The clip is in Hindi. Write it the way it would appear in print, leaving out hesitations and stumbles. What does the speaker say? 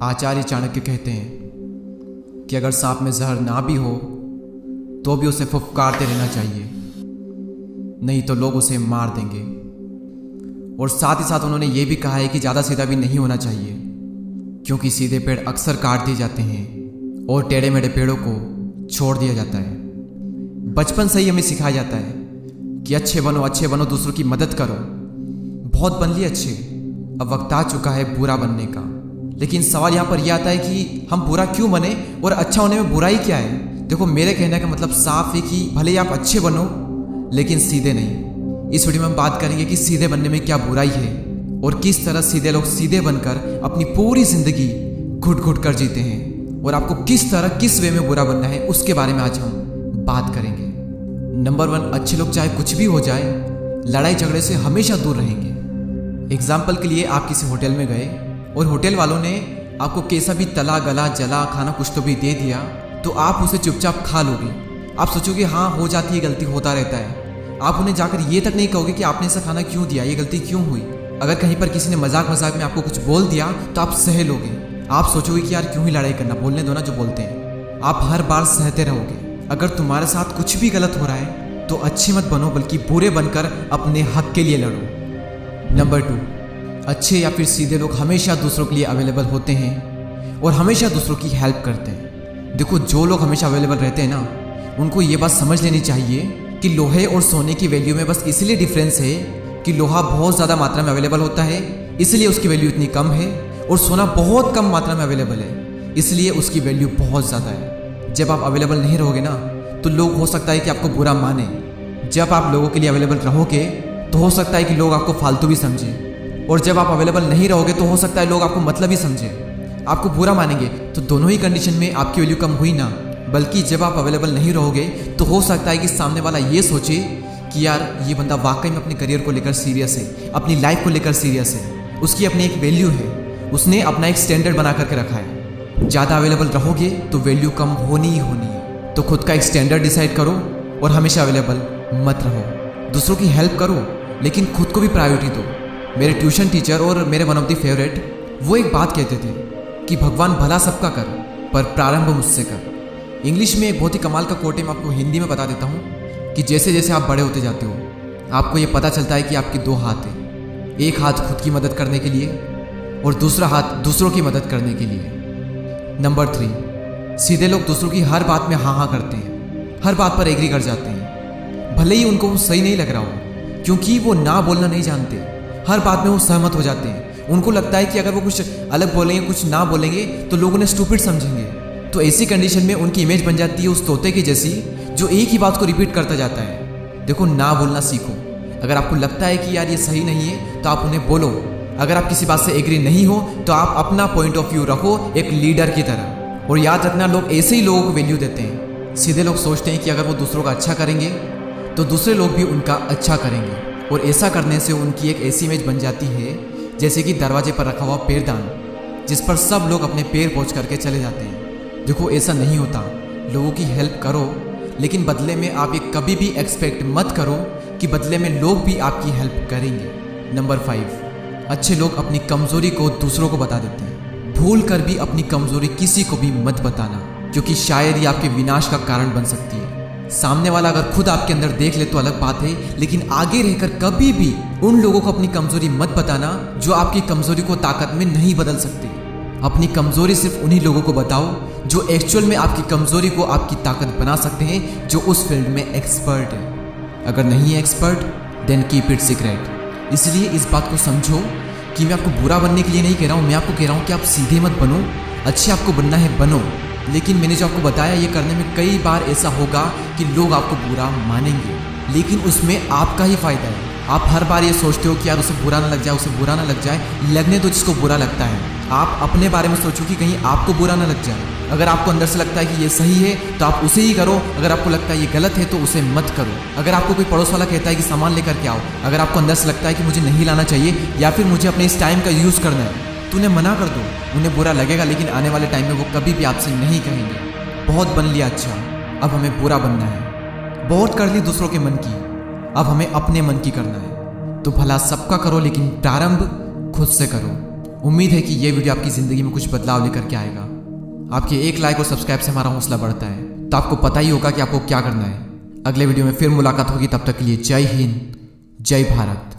आचार्य चाणक्य कहते हैं कि अगर सांप में जहर ना भी हो तो भी उसे फुफकारते रहना चाहिए, नहीं तो लोग उसे मार देंगे। और साथ ही साथ उन्होंने ये भी कहा है कि ज़्यादा सीधा भी नहीं होना चाहिए, क्योंकि सीधे पेड़ अक्सर काट दिए जाते हैं और टेढ़े मेढ़े पेड़ों को छोड़ दिया जाता है। बचपन से ही हमें सिखाया जाता है कि अच्छे बनो, दूसरों की मदद करो। बहुत बन लिए अच्छे, अब वक्त आ चुका है बुरा बनने का। लेकिन सवाल यहाँ पर यह आता है कि हम बुरा क्यों बने और अच्छा होने में बुराई क्या है। देखो, मेरे कहने का मतलब साफ है कि भले ही आप अच्छे बनो लेकिन सीधे नहीं। इस वीडियो में हम बात करेंगे कि सीधे बनने में क्या बुराई है और किस तरह सीधे लोग सीधे बनकर अपनी पूरी जिंदगी घुट घुट कर जीते हैं, और आपको किस तरह किस वे में बुरा बनना है उसके बारे में आज हम बात करेंगे। नंबर 1, अच्छे लोग चाहे कुछ भी हो जाए लड़ाई झगड़े से हमेशा दूर रहेंगे। एग्जाम्पल के लिए आप किसी होटल में गए और होटल वालों ने आपको कैसा भी तला गला जला खाना कुछ तो भी दे दिया, तो आप उसे चुपचाप खा लोगे। आप सोचोगे हाँ हो जाती है, गलती होता रहता है। आप उन्हें जाकर ये तक नहीं कहोगे कि आपने ऐसा खाना क्यों दिया, ये गलती क्यों हुई। अगर कहीं पर किसी ने मजाक मजाक में आपको कुछ बोल दिया तो आप सह लोगे। आप सोचोगे कि यार क्यों ही लड़ाई करना, बोलने दो ना जो बोलते हैं। आप हर बार सहते रहोगे। अगर तुम्हारे साथ कुछ भी गलत हो रहा है तो अच्छे मत बनो, बल्कि बुरे बनकर अपने हक के लिए लड़ो। नंबर 2, अच्छे या फिर सीधे लोग हमेशा दूसरों के लिए अवेलेबल होते हैं और हमेशा दूसरों की हेल्प करते हैं। देखो, जो लोग हमेशा अवेलेबल रहते हैं ना, उनको ये बात समझ लेनी चाहिए कि लोहे और सोने की वैल्यू में बस इसलिए डिफरेंस है कि लोहा बहुत ज़्यादा मात्रा में अवेलेबल होता है, इसलिए उसकी वैल्यू इतनी कम है, और सोना बहुत कम मात्रा में अवेलेबल है, इसलिए उसकी वैल्यू बहुत ज़्यादा है। जब आप अवेलेबल नहीं रहोगे ना, तो लोग हो सकता है कि आपको बुरा माने। जब आप लोगों के लिए अवेलेबल रहोगे तो हो सकता है कि लोग आपको फालतू भी समझें, और जब आप अवेलेबल नहीं रहोगे तो हो सकता है लोग आपको मतलब ही समझें, आपको बुरा मानेंगे। तो दोनों ही कंडीशन में आपकी वैल्यू कम हुई ना। बल्कि जब आप अवेलेबल नहीं रहोगे तो हो सकता है कि सामने वाला ये सोचे कि यार ये बंदा वाकई में अपने करियर को लेकर सीरियस है, अपनी लाइफ को लेकर सीरियस है, उसकी अपनी एक वैल्यू है, उसने अपना एक स्टैंडर्ड बना करके रखा है। ज़्यादा अवेलेबल रहोगे तो वैल्यू कम होनी ही होनी है। तो खुद का एक स्टैंडर्ड डिसाइड करो और हमेशा अवेलेबल मत रहो। दूसरों की हेल्प करो लेकिन खुद को भी प्रायोरिटी दो। मेरे ट्यूशन टीचर और मेरे वन ऑफ द फेवरेट वो एक बात कहते थे कि भगवान भला सबका कर पर प्रारंभ मुझसे कर। इंग्लिश में एक बहुत ही कमाल का कोट है, मैं आपको हिंदी में बता देता हूँ कि जैसे जैसे आप बड़े होते जाते हो आपको ये पता चलता है कि आपके 2 हाथ हैं। एक हाथ खुद की मदद करने के लिए और दूसरा हाथ दूसरों की मदद करने के लिए। नंबर 3, सीधे लोग दूसरों की हर बात में हाँ हाँ करते हैं, हर बात पर एग्री कर जाते हैं, भले ही उनको वो सही नहीं लग रहा हो, क्योंकि वो ना बोलना नहीं जानते। हर बात में वो सहमत हो जाते हैं। उनको लगता है कि अगर वो कुछ अलग बोलेंगे, कुछ ना बोलेंगे तो लोग उन्हें स्टूपिड समझेंगे। तो ऐसी कंडीशन में उनकी इमेज बन जाती है उस तोते की जैसी, जो एक ही बात को रिपीट करता जाता है। देखो, ना बोलना सीखो। अगर आपको लगता है कि यार ये सही नहीं है तो आप उन्हें बोलो। अगर आप किसी बात से एग्री नहीं हो तो आप अपना पॉइंट ऑफ व्यू रखो एक लीडर की तरह। और याद रखना, लोग ऐसे ही लोगों को वैल्यू देते हैं। सीधे लोग सोचते हैं कि अगर वो दूसरों का अच्छा करेंगे तो दूसरे लोग भी उनका अच्छा करेंगे, और ऐसा करने से उनकी एक ऐसी इमेज बन जाती है जैसे कि दरवाजे पर रखा हुआ पैरदान, जिस पर सब लोग अपने पैर पहुँच करके चले जाते हैं। देखो, ऐसा नहीं होता। लोगों की हेल्प करो लेकिन बदले में आप ये कभी भी एक्सपेक्ट मत करो कि बदले में लोग भी आपकी हेल्प करेंगे। नंबर 5, अच्छे लोग अपनी कमजोरी को दूसरों को बता देते हैं। भूल कर भी अपनी कमजोरी किसी को भी मत बताना, क्योंकि शायद ये आपके विनाश का कारण बन सकती है। सामने वाला अगर खुद आपके अंदर देख ले तो अलग बात है, लेकिन आगे रहकर कभी भी उन लोगों को अपनी कमजोरी मत बताना जो आपकी कमजोरी को ताकत में नहीं बदल सकते। अपनी कमजोरी सिर्फ उन्हीं लोगों को बताओ जो एक्चुअल में आपकी कमजोरी को आपकी ताकत बना सकते हैं, जो उस फील्ड में एक्सपर्ट है। अगर नहीं है expert, then keep it secret. इसलिए इस बात को समझो कि मैं आपको बुरा बनने के लिए नहीं कह रहा हूँ, मैं आपको कह रहा हूँ कि आप सीधे मत बनो। अच्छे आपको बनना है बनो, लेकिन मैंने जो आपको बताया ये करने में कई बार ऐसा होगा कि लोग आपको बुरा मानेंगे, लेकिन उसमें आपका ही फायदा है। आप हर बार ये सोचते हो कि यार उसे बुरा ना लग जाए, उसे बुरा ना लग जाए, लगने दो जिसको बुरा लगता है। आप अपने बारे में सोचो कि कहीं आपको बुरा ना लग जाए। अगर आपको अंदर से लगता है कि ये सही है तो आप उसे ही करो, अगर आपको लगता है ये गलत है तो उसे मत करो। अगर आपको कोई पड़ोस वाला कहता है कि सामान लेकर के आओ, अगर आपको अंदर से लगता है कि मुझे नहीं लाना चाहिए या फिर मुझे अपने इस टाइम का यूज़ करना है, तो उन्हें मना कर दो। उन्हें बुरा लगेगा लेकिन आने वाले टाइम में वो कभी भी आपसे नहीं कहेंगे बहुत बन लिया अच्छा, अब हमें बुरा बनना है। बहुत कर ली दूसरों के मन की, अब हमें अपने मन की करना है। तो भला सबका करो लेकिन प्रारंभ खुद से करो। उम्मीद है कि ये वीडियो आपकी ज़िंदगी में कुछ बदलाव लेकर के आएगा। आपके एक लाइक और सब्सक्राइब से हमारा हौसला बढ़ता है, तो आपको पता ही होगा कि आपको क्या करना है। अगले वीडियो में फिर मुलाकात होगी, तब तक के लिए जय हिंद, जय भारत।